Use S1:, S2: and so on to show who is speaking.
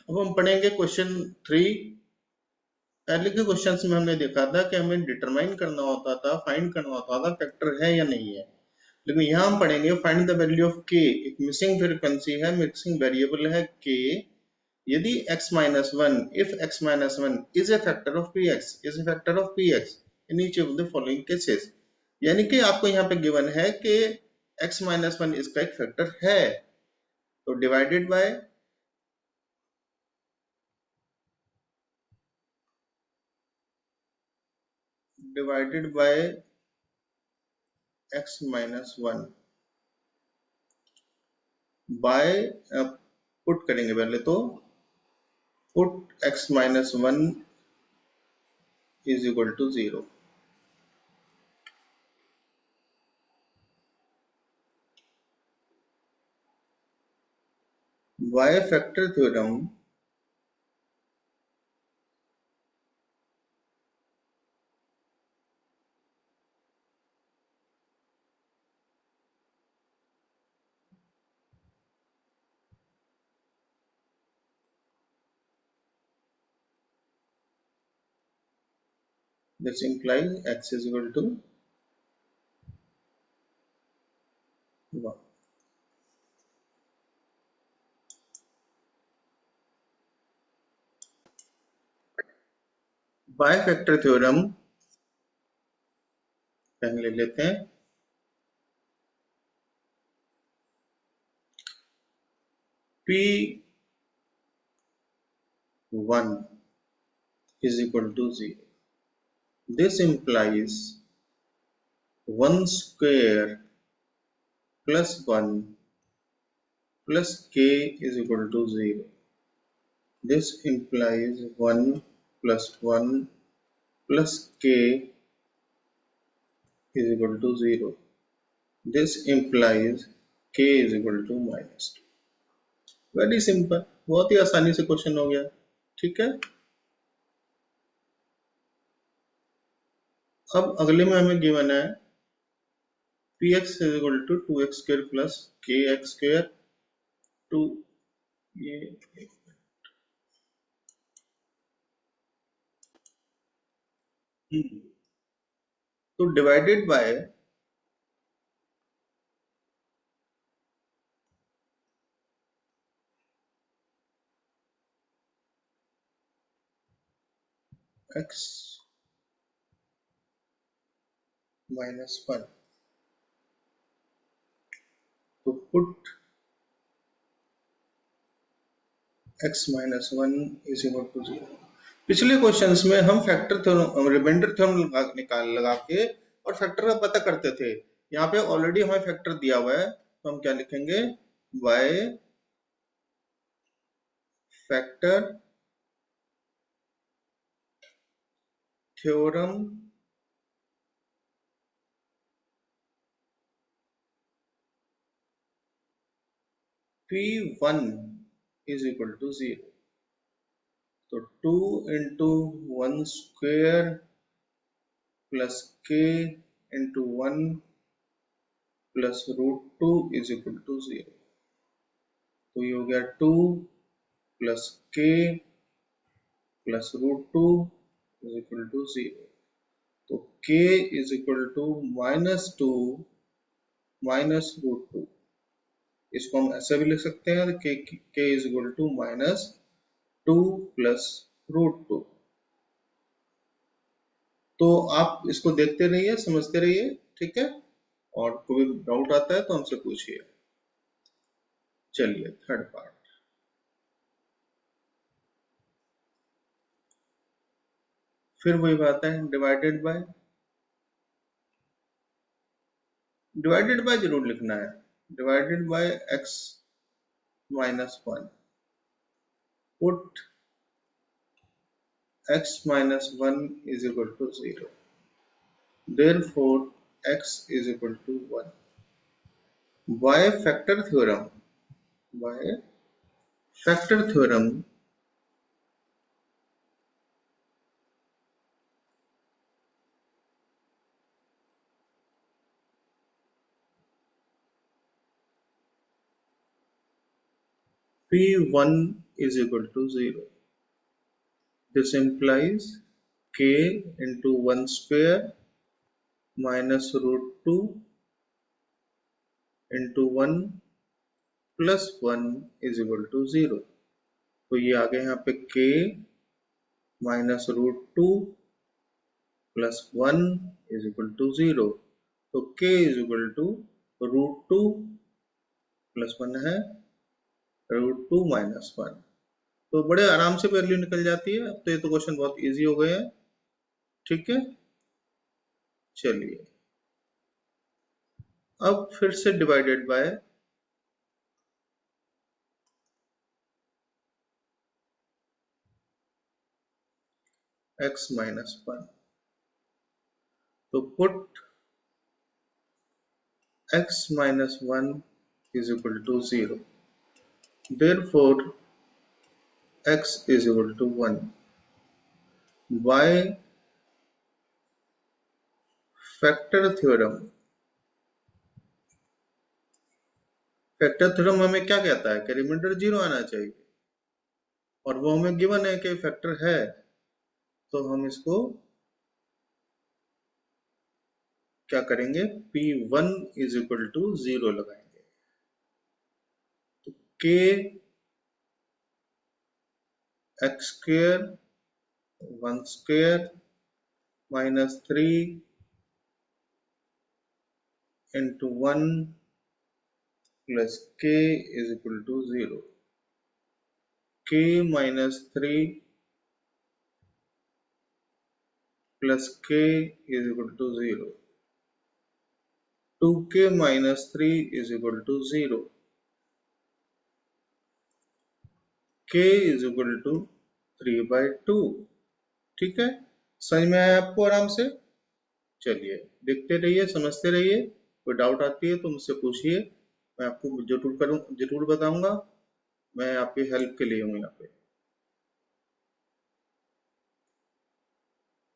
S1: अब हम पढ़ेंगे क्वेश्चन 3। पहले के क्वेश्चंस में हमने देखा था कि हमें डिटरमाइन करना होता था, फाइंड करना होता था फैक्टर है या नहीं है। लेकिन यहाँ हम पढ़ेंगे फाइंड द वैल्यू ऑफ के। एक मिसिंग फ्रीक्वेंसी है, मिसिंग वेरिएबल है के। यदि x minus one, if x minus one is a factor of P x, is a factor of P x in each of the following cases. यानी कि आपको यहाँ पे गिवन है कि x माइनस वन इसका एक फैक्टर है, तो divided by x minus one by, put करेंगे पहले तो, put x minus one is equal to 0। By factor theorem this implies x is equal to 1। By factor theorem पहले ले लेते हैं। P1 is equal to 0। This implies 1 square plus 1 plus k is equal to 0। This implies 1 plus 1 plus k is equal to 0। This implies k is equal to -2। Very simple, बहुत ही आसानी से question हो गया। ठीक है, अब अगले में हमें गिवन है px is equal to 2x square plus kx square two ये तो divided by x minus one, तो put x minus one is equal to 0। पिछले क्वेश्चंस में हम फैक्टर थ्योरम, रिमाइंडर थ्योरम लगा के और फैक्टर का पता करते थे। यहाँ पे ऑलरेडी हमें फैक्टर दिया हुआ है, तो हम क्या लिखेंगे, bye factor theorem P1 is equal to 0। तो 2 into 1 square plus k into 1 plus root 2 is equal to 0। तो ये हो गया 2 plus k plus root 2 is equal to 0। तो k is equal to -2 minus root 2। इसको हम ऐसा भी लिख सकते हैं, k is equal to -2 plus root 2। तो आप इसको देखते रहिए, समझते रहिए, ठीक है, और कोई डाउट आता है तो हमसे पूछिए। चलिए थर्ड पार्ट, फिर वही बात है, डिवाइडेड बाय जरूर लिखना है। Divided by x minus one, put x minus one is equal to 0। Therefore x is equal to 1। By factor theorem, by factor theorem P1 is equal to 0. This implies k into 1 square minus root 2 into 1 plus 1 is equal to 0. तो ये आ गया यहाँ पे k minus root 2 plus 1 is equal to 0. तो k is equal to root 2 plus 1 है root 2 minus 1. तो बड़े आराम से वैल्यू निकल जाती है. अब तो ये तो क्वेश्चन बहुत इजी हो गए हैं. ठीक है, चलिए अब फिर से डिवाइडेड बाय x minus 1. तो put x minus 1 is equal to 0. Therefore, x is equal to 1. By factor theorem, factor theorem हमें क्या कहता है कि रिमाइंडर 0 आना चाहिए, और वो हमें गिवन है कि फैक्टर है, तो हम इसको क्या करेंगे, P1 इज इक्वल टू 0 लगाएंगे. तो k x square 1 square minus 3 into 1 plus k is equal to 0. k minus 3 plus k is equal to 0. 2k minus 3 is equal to 0. k is equal to 3 by 2. ठीक है, समझ में आया आपको आराम से. चलिए देखते रहिए, समझते रहिए. कोई डाउट आती है तो मुझसे पूछिए, मैं आपको जरूर बताऊंगा. मैं आपकी हेल्प के लिए हूँ यहाँ पे.